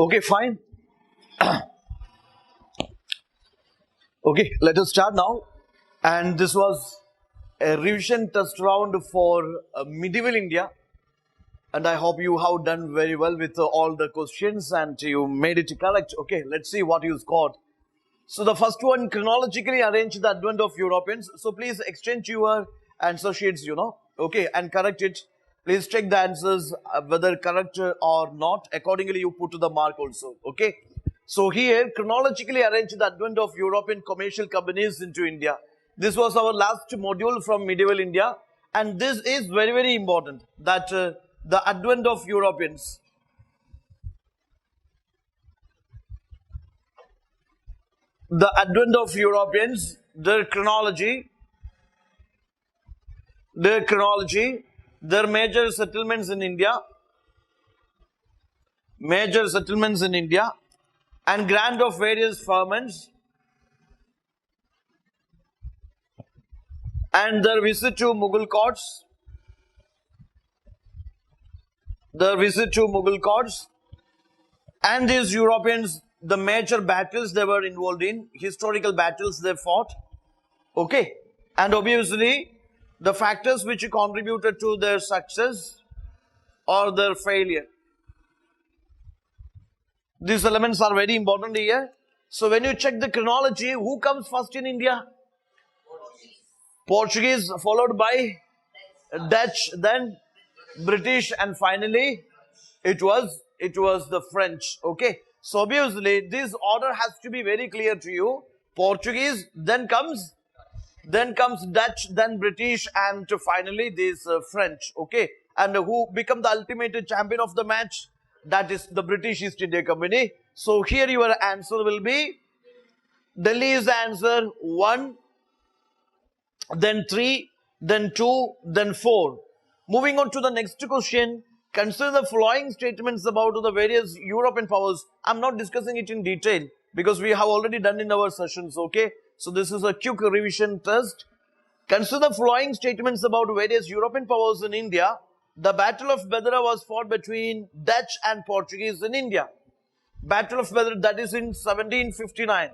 Okay, fine. Okay, let us start now. And this was a revision test round for medieval India. And I hope you have done very well with all the questions and you made it correct. Okay, let's see what you scored. So the first one, chronologically arrange the advent of Europeans. So please exchange your answer sheets, okay, and correct it. Please check the answers, whether correct or not. Accordingly, you put to the mark also, okay. So here, chronologically arrange the advent of European commercial companies into India. This was our last module from medieval India. And this is very, very important, that the advent of Europeans. The advent of Europeans, their chronology, their major settlements in India, and grant of various ferments, and their visit to Mughal courts, and these Europeans, the major battles they were involved in, historical battles they fought, okay, and obviously the factors which contributed to their success or their failure. These elements are very important here. So when you check the chronology, who comes first in India? Portuguese, followed by Dutch, then British, and finally it was the French. Okay, so obviously this order has to be very clear to you. Portuguese, then comes Dutch, then British, and finally this French. Okay, and who become the ultimate champion of the match? That is the British East India Company. So here your answer will be Delhi is the answer. 1, then 3, then 2, then 4. Moving on to the next question. Consider the following statements about the various European powers. I'm not discussing it in detail because we have already done in our sessions, okay? So this is a quick revision test. Consider the following statements about various European powers in India. The Battle of Bedra was fought between Dutch and Portuguese in India. Battle of Bedra, that is in 1759.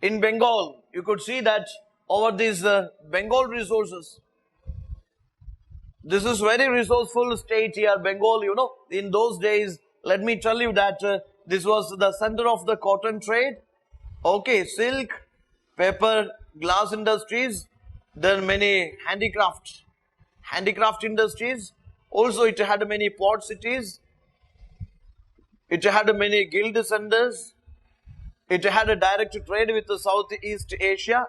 In Bengal, you could see that over these Bengal resources. This is very resourceful state here, Bengal, in those days. Let me tell you that this was the center of the cotton trade. Okay, silk, paper, glass industries, then many handicraft industries. Also, it had many port cities. It had many guild centers. It had a direct trade with the Southeast Asia.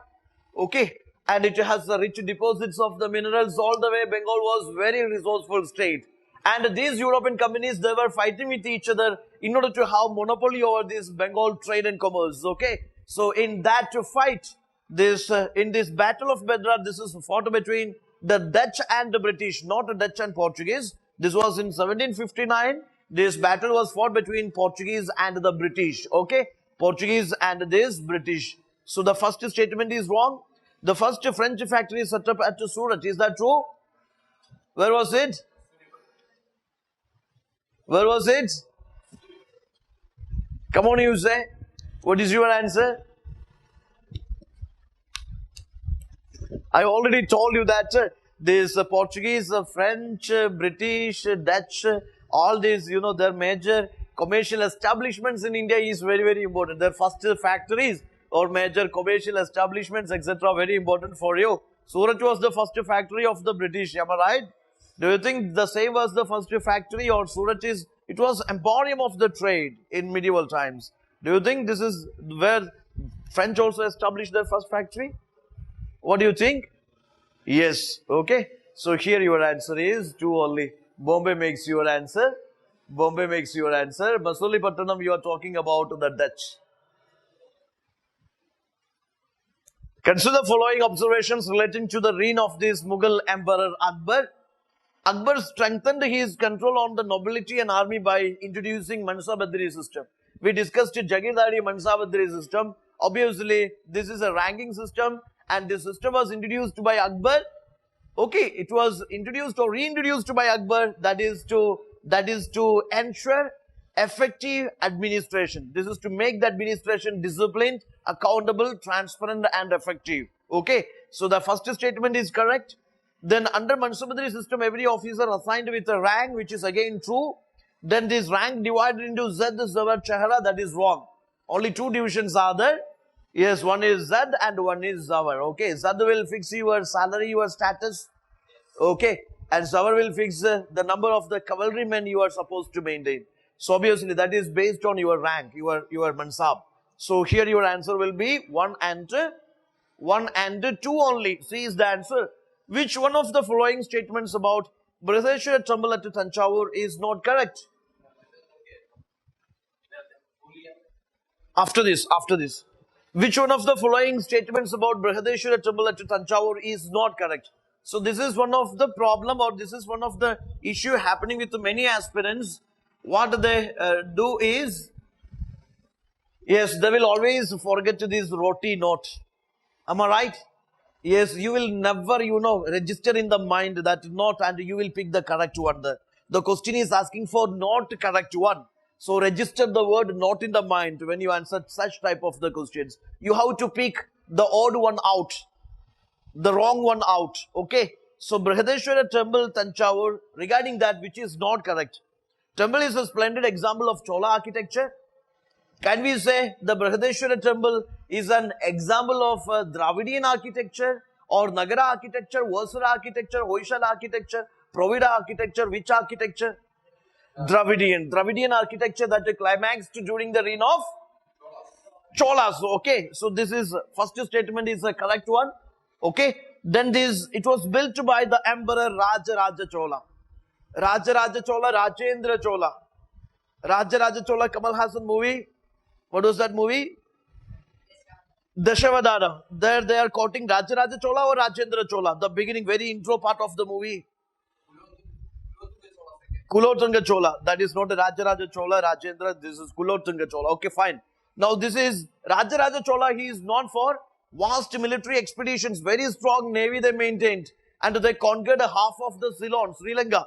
Okay, and it has the rich deposits of the minerals all the way. Bengal was very resourceful state. And these European companies, they were fighting with each other in order to have monopoly over this Bengal trade and commerce. Okay, so in that fight, in this Battle of Bedra, this is fought between the Dutch and the British, not the Dutch and Portuguese. This was in 1759. This battle was fought between Portuguese and the British. Okay, Portuguese and this British. So the first statement is wrong. The first French factory set up at Surat. Is that true? Where was it? Where was it? Come on, you say. What is your answer? I already told you that this Portuguese, French, British, Dutch, all these, their major commercial establishments in India is very, very important. Their first factories or major commercial establishments, etc., very important for you. Surat was the first factory of the British, am I right? Do you think the same was the first factory, or Surat it was emporium of the trade in medieval times? Do you think this is where French also established their first factory? What do you think? Yes, okay. So here your answer is 2 only. Bombay makes your answer. Bombay makes your answer. Masulipatanam, you are talking about the Dutch. Consider the following observations relating to the reign of this Mughal Emperor Akbar. Akbar strengthened his control on the nobility and army by introducing Mansabadri system. We discussed Jagirdari Mansabadri system. Obviously, this is a ranking system, and this system was introduced by Akbar. Okay, it was introduced or reintroduced by Akbar. That is to ensure effective administration. This is to make the administration disciplined, accountable, transparent, and effective. Okay, so the first statement is correct. Then under Mansabadri system, every officer assigned with a rank, which is again true. Then this rank divided into Z, Zawar, Chahara, that is wrong. Only two divisions are there. Yes, one is Z and one is Zawar. Okay, Z will fix your salary, your status. Okay, and Zawar will fix the number of the cavalrymen you are supposed to maintain. So obviously that is based on your rank, your Mansab. So here your answer will be 1 and 2 only. C is the answer. Which one of the following statements about Brihadeshwara temple at Tanjavur is not correct? After this. Which one of the following statements about Brihadeshwara temple at Tanjavur is not correct? So this is one of the problem, or this is one of the issue happening with many aspirants. What they do is, yes, they will always forget this roti note. Am I right? Yes, you will never, register in the mind that note and you will pick the correct one. The question is asking for not correct one. So register the word not in the mind when you answer such type of the questions. You have to pick the odd one out, the wrong one out. Okay. So Brihadeshwara temple, Tanjavur, regarding that which is not correct. Temple is a splendid example of Chola architecture. Can we say the Brihadeshwara temple is an example of Dravidian architecture or Nagara architecture, Vasara architecture, Hoysala architecture, Provida architecture? Which architecture? Dravidian architecture that climaxed during the reign of Cholas. Okay, so this is first statement is the correct one. Okay, then it was built by the Emperor Raja Chola. Rajendra Chola. Raja Chola, Kamal Hassan movie. What was that movie? Dashavadana. There they are quoting Raja Chola or Rajendra Chola. The beginning, very intro part of the movie. Kulothunga Chola. That is not Raja Chola, Rajendra. This is Kulothunga Chola. Okay, fine. Now this is Raja Chola. He is known for vast military expeditions, very strong navy they maintained, and they conquered half of the Ceylon, Sri Lanka.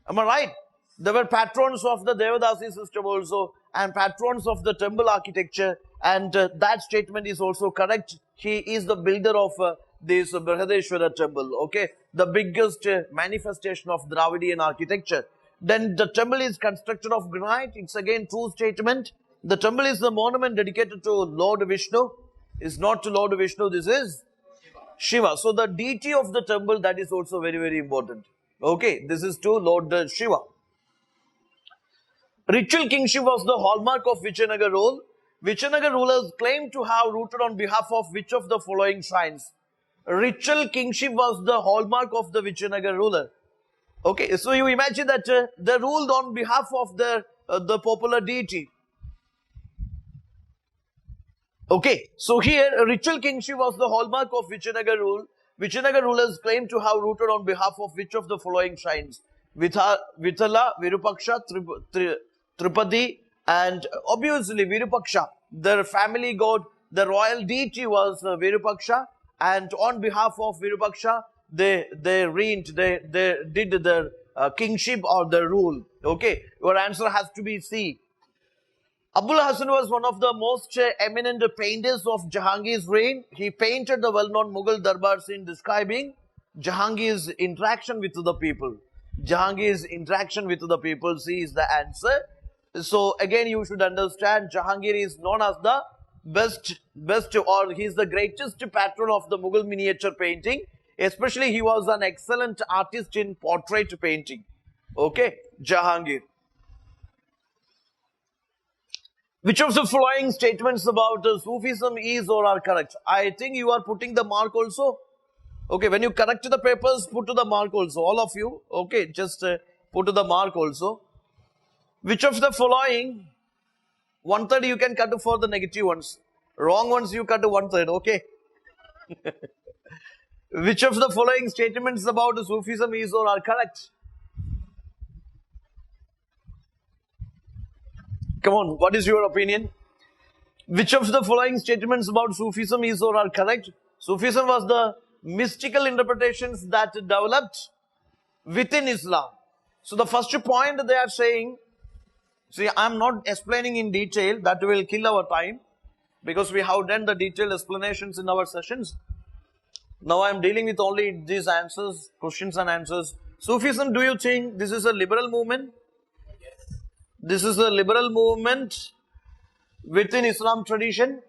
Am I right? They were patrons of the Devadasi system also, and patrons of the temple architecture, and that statement is also correct. He is the builder of this Brihadeshwara temple, okay? The biggest manifestation of Dravidian architecture. Then the temple is constructed of granite. It's again true statement. The temple is the monument dedicated to Lord Vishnu. It's not to Lord Vishnu, this is Shiva. So the deity of the temple, that is also very, very important. Okay, this is to Lord Shiva. Ritual kingship was the hallmark of Vijayanagara rule. Vijayanagara rulers claim to have rooted on behalf of which of the following shrines? Ritual kingship was the hallmark of the Vijayanagara ruler. Okay, so you imagine that they ruled on behalf of the popular deity. Okay, so here ritual kingship was the hallmark of Vijayanagara rule. Vijayanagara rulers claim to have rooted on behalf of which of the following shrines? Vithala, Virupaksha, Tripadi, and obviously Virupaksha. Their family god, the royal deity was Virupaksha, and on behalf of Virupaksha, they reigned, they did their kingship or their rule. Okay, your answer has to be C. Abul Hasan was one of the most eminent painters of Jahangir's reign. He painted the well-known Mughal darbar scene describing Jahangir's interaction with the people. Jahangir's interaction with the people, C is the answer. So again, you should understand Jahangir is known as the best or he is the greatest patron of the Mughal miniature painting. Especially he was an excellent artist in portrait painting. Okay, Jahangir. Which of the following statements about Sufism is or are correct? I think you are putting the mark also. Okay, when you correct the papers, put to the mark also. All of you. Okay, just put to the mark also. Which of the following, 1/3 you can cut for the negative ones. Wrong ones you cut to 1/3. Okay. Which of the following statements about Sufism is or are correct? Come on, what is your opinion? Which of the following statements about Sufism is or are correct? Sufism was the mystical interpretations that developed within Islam. So the first point they are saying, See, I'm not explaining in detail, that will kill our time because we have done the detailed explanations in our sessions. Now I'm dealing with only these answers, questions and answers. Sufism, do you think this is a liberal movement? This is a liberal movement within Islam tradition?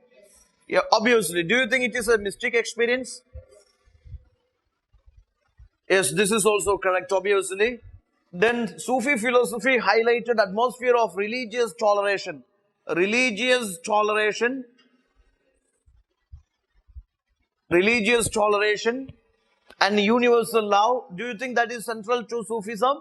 Yeah, obviously. Do you think it is a mystic experience? Yes, this is also correct, obviously. Then Sufi philosophy highlighted atmosphere of religious toleration. Religious toleration, religious toleration and universal love. Do you think that is central to Sufism?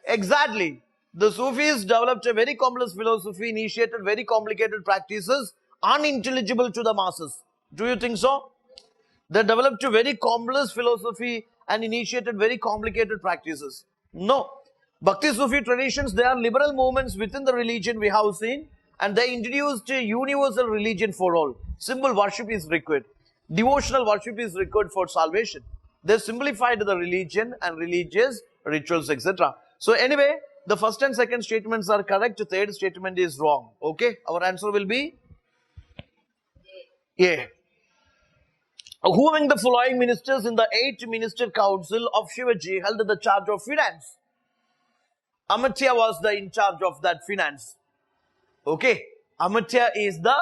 Exactly. The Sufis developed a very complex philosophy, initiated very complicated practices, unintelligible to the masses. Do you think so? They developed a very complex philosophy and initiated very complicated practices. No. Bhakti Sufi traditions, they are liberal movements within the religion we have seen, and they introduced a universal religion for all. Simple worship is required. Devotional worship is required for salvation. They simplified the religion and religious rituals, etc. So anyway, the first and second statements are correct. The third statement is wrong. Okay, our answer will be A. Who among the following ministers in the 8th Minister Council of Shivaji held the charge of finance? Amartya was the in charge of that finance. Okay. Amartya is the,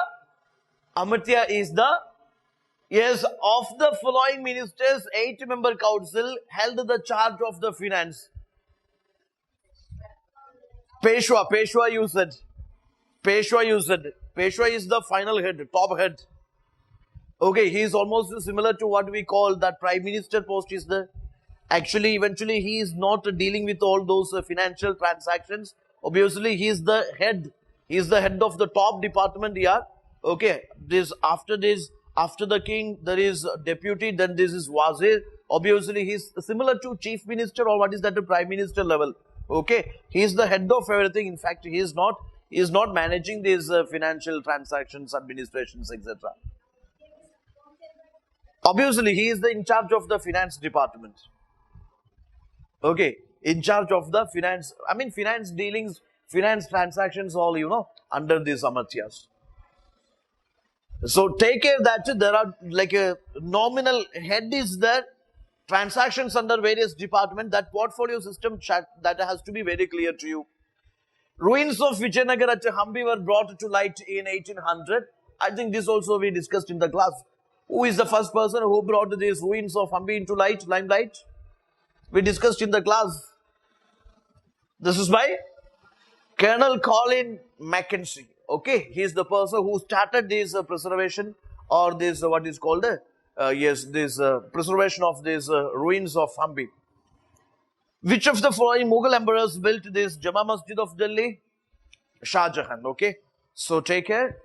yes, of the following ministers, 8-member council held the charge of the finance. Peshwa you said. Peshwa is the final head, top head. Okay, he is almost similar to what we call that prime minister post is the, actually, eventually he is not dealing with all those financial transactions. Obviously, he is the head. He is the head of the top department here. Okay, after the king, there is deputy, then this is wazir. Obviously, he is similar to chief minister or what is that, the prime minister level. Okay, he is the head of everything. In fact, he is not managing these financial transactions, administrations, etc. Obviously, he is the in charge of the finance department. Okay, in charge of the finance, finance dealings, finance transactions, all, under these Amartyas. So take care that there are like a nominal head is there, transactions under various departments, that portfolio system that has to be very clear to you. Ruins of Vijayanagar at Hampi were brought to light in 1800. I think this also we discussed in the class. Who is the first person who brought these ruins of Hampi into limelight? We discussed in the class. This is by Colonel Colin Mackenzie. Okay, he is the person who started this preservation or this what is called this preservation of these ruins of Hampi. Which of the following Mughal emperors built this Jama Masjid of Delhi? Shah Jahan. Okay, so take care.